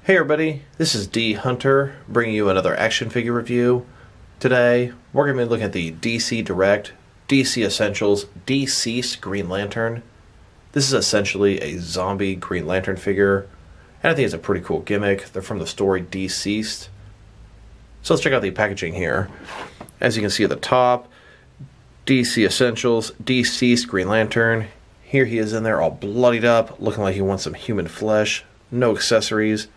Hey everybody, this is D Hunter bringing you another action figure review. Today we're going to be looking at the DC Direct, DC Essentials, DCeased Green Lantern. This is essentially a zombie Green Lantern figure, and I think it's a pretty cool gimmick. They're from the story DCeased. So let's check out the packaging here. As you can see at the top, DC Essentials, DCeased Green Lantern. Here he is in there all bloodied up, looking like he wants some human flesh, no accessories.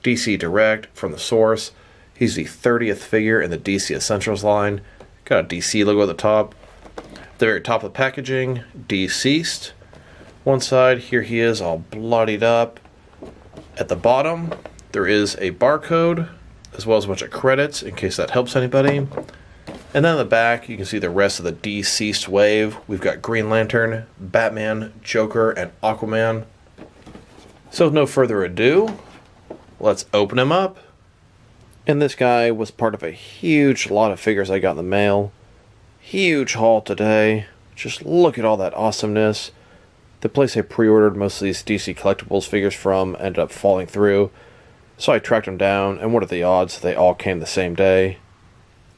DC Direct from the source. He's the 30th figure in the DC Essentials line. Got a DC logo at the top. At the very top of the packaging, DCeased. One side, here he is all bloodied up. At the bottom, there is a barcode, as well as a bunch of credits, in case that helps anybody. And then in the back, you can see the rest of the DCeased wave. We've got Green Lantern, Batman, Joker, and Aquaman. So with no further ado, let's open him up. And this guy was part of a huge lot of figures I got in the mail. Huge haul today. Just look at all that awesomeness. The place I pre-ordered most of these DC Collectibles figures from ended up falling through. So I tracked them down, and what are the odds they all came the same day?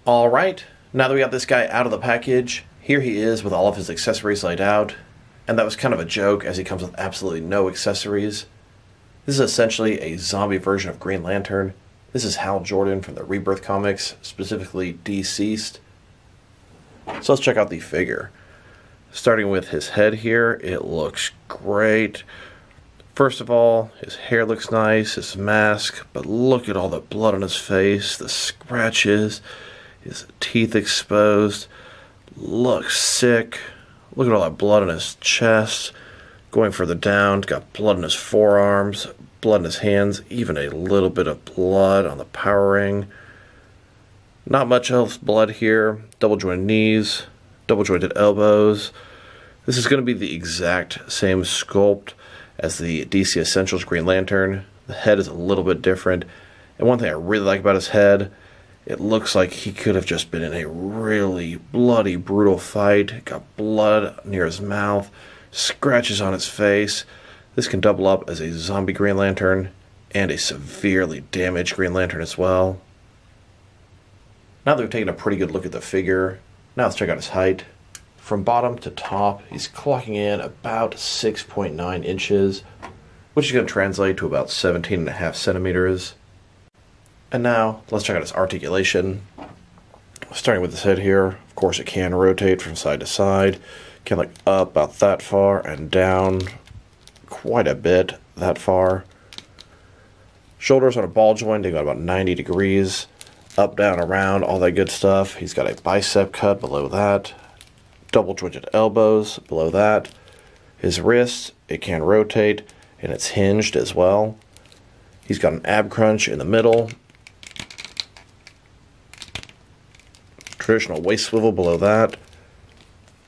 Alright, now that we got this guy out of the package, here he is with all of his accessories laid out. And that was kind of a joke, as he comes with absolutely no accessories. This is essentially a zombie version of Green Lantern. This is Hal Jordan from the Rebirth comics, specifically DCeased. So let's check out the figure. Starting with his head here, it looks great. First of all, his hair looks nice, his mask, but look at all the blood on his face, the scratches, his teeth exposed. Looks sick. Look at all that blood on his chest. Going further down, got blood in his forearms, blood in his hands, even a little bit of blood on the power ring. Not much else blood here. Double jointed knees, double jointed elbows. This is going to be the exact same sculpt as the DC Essentials Green Lantern. The head is a little bit different. And one thing I really like about his head, it looks like he could have just been in a really bloody, brutal fight. Got blood near his mouth. Scratches on his face. This can double up as a zombie Green Lantern and a severely damaged Green Lantern as well. Now that we've taken a pretty good look at the figure, now let's check out his height. From bottom to top, he's clocking in about 6.9 inches, which is going to translate to about 17.5 centimeters. And now, let's check out his articulation. Starting with his head here, of course it can rotate from side to side. Can look up about that far and down quite a bit that far. Shoulders on a ball joint, they got about 90 degrees. Up, down, around, all that good stuff. He's got a bicep cut below that. Double jointed elbows below that. His wrists, it can rotate and it's hinged as well. He's got an ab crunch in the middle. Traditional waist swivel below that.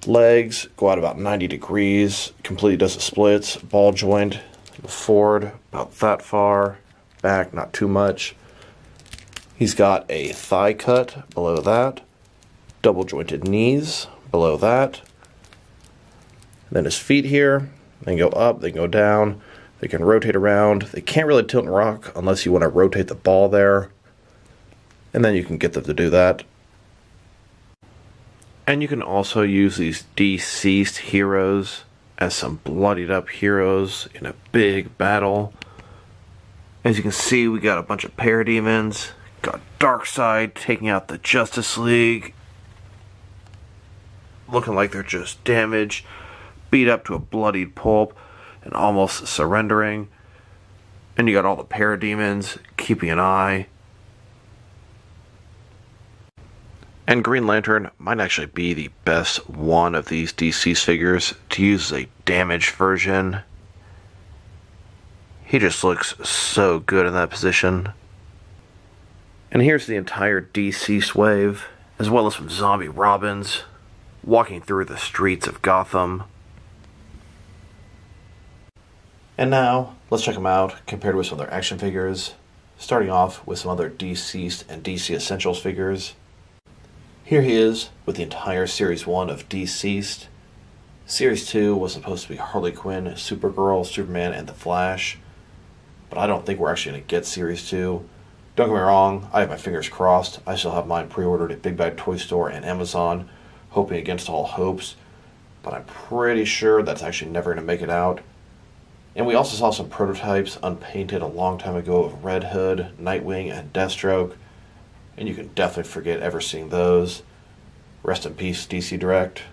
Legs go out about 90 degrees, completely does the splits, ball joint, forward about that far, back not too much. He's got a thigh cut below that, double jointed knees below that. And then his feet here, they can go up, they can go down, they can rotate around. They can't really tilt and rock unless you want to rotate the ball there. And then you can get them to do that. And you can also use these DCeased heroes as some bloodied up heroes in a big battle. As you can see, we got a bunch of parademons. Got Darkseid taking out the Justice League. Looking like they're just damaged, beat up to a bloodied pulp, and almost surrendering. And you got all the parademons keeping an eye. And Green Lantern might actually be the best one of these DCeased figures to use as a damaged version. He just looks so good in that position. And here's the entire DCeased wave, as well as some zombie Robins walking through the streets of Gotham. And now, let's check them out compared with some other action figures, starting off with some other DCeased and DC Essentials figures. Here he is with the entire Series 1 of DCeased. Series 2 was supposed to be Harley Quinn, Supergirl, Superman, and The Flash. but I don't think we're actually going to get Series 2. Don't get me wrong, I have my fingers crossed. I still have mine pre-ordered at Big Bad Toy Store and Amazon, hoping against all hopes, but I'm pretty sure that's actually never going to make it out. And we also saw some prototypes unpainted a long time ago of Red Hood, Nightwing, and Deathstroke, and you can definitely forget ever seeing those. Rest in peace, DC Direct.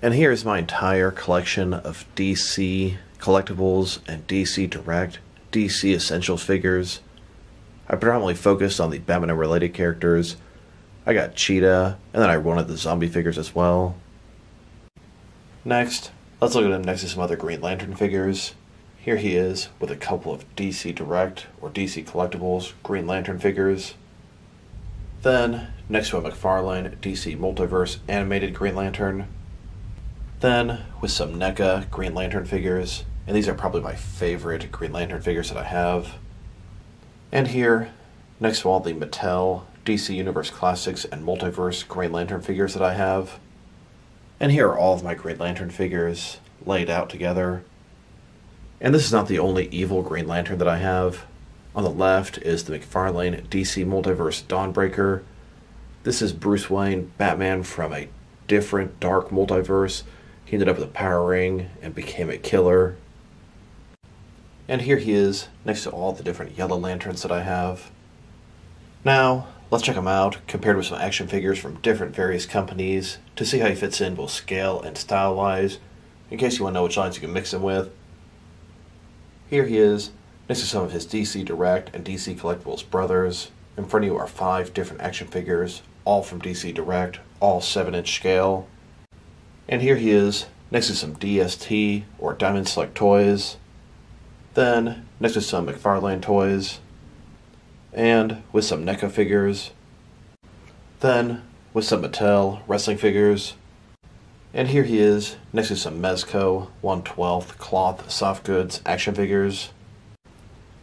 And here's my entire collection of DC Collectibles and DC Direct, DC Essentials figures. I predominantly focused on the Batman-related characters. I got Cheetah, and then I wanted the zombie figures as well. Next, let's look at him next to some other Green Lantern figures. Here he is with a couple of DC Direct or DC Collectibles Green Lantern figures. Then, next to a McFarlane DC Multiverse animated Green Lantern. Then, with some NECA Green Lantern figures, and these are probably my favorite Green Lantern figures that I have. And here, next to all the Mattel, DC Universe Classics, and Multiverse Green Lantern figures that I have. And here are all of my Green Lantern figures laid out together. And this is not the only evil Green Lantern that I have. On the left is the McFarlane DC Multiverse Dawnbreaker. This is Bruce Wayne, Batman from a different dark multiverse. He ended up with a power ring and became a killer. And here he is, next to all the different Yellow Lanterns that I have. Now, let's check him out, compared with some action figures from different various companies, to see how he fits in both scale and style-wise, in case you want to know which lines you can mix him with. Here he is, next to some of his DC Direct and DC Collectibles brothers. In front of you are 5 different action figures, all from DC Direct, all 7-inch scale. And here he is, next to some DST, or Diamond Select toys. Then, next to some McFarlane toys. And with some NECA figures. Then, with some Mattel wrestling figures. And here he is, next to some Mezco 1/12 cloth soft goods action figures.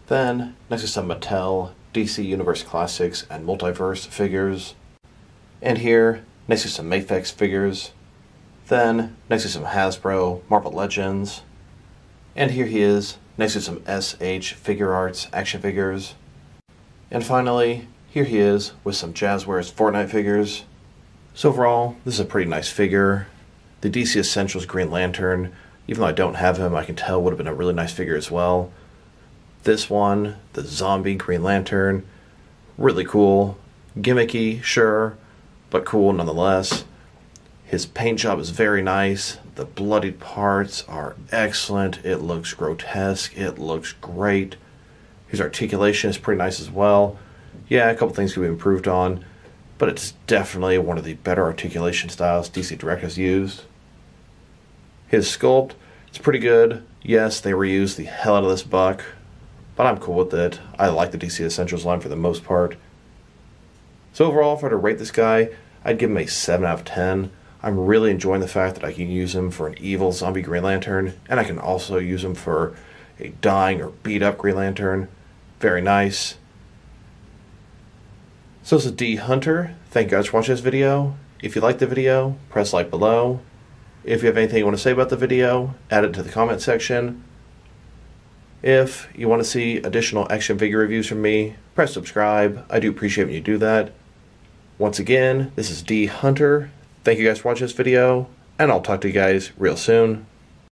Then, next to some Mattel DC Universe Classics and Multiverse figures. And here, next to some Mafex figures. Then, next to some Hasbro Marvel Legends. And here he is, next to some SH Figure Arts action figures. And finally, here he is with some Jazzwares Fortnite figures. So overall, this is a pretty nice figure. The DC Essentials Green Lantern, even though I don't have him, I can tell would have been a really nice figure as well. This one, the Zombie Green Lantern, really cool. Gimmicky, sure, but cool nonetheless. His paint job is very nice. The bloodied parts are excellent. It looks grotesque. It looks great. His articulation is pretty nice as well. Yeah, a couple things could be improved on, but it's definitely one of the better articulation styles DC Direct has used. His sculpt is pretty good. Yes, they reused the hell out of this buck, but I'm cool with it. I like the DC Essentials line for the most part. So overall, if I were to rate this guy, I'd give him a 7 out of 10. I'm really enjoying the fact that I can use him for an evil zombie Green Lantern, and I can also use him for a dying or beat up Green Lantern. Very nice. So this is D Hunter. Thank you guys for watching this video. If you liked the video, press like below. If you have anything you want to say about the video, add it to the comment section. If you want to see additional action figure reviews from me, press subscribe. I do appreciate when you do that. Once again, this is D Hunter. Thank you guys for watching this video, and I'll talk to you guys real soon.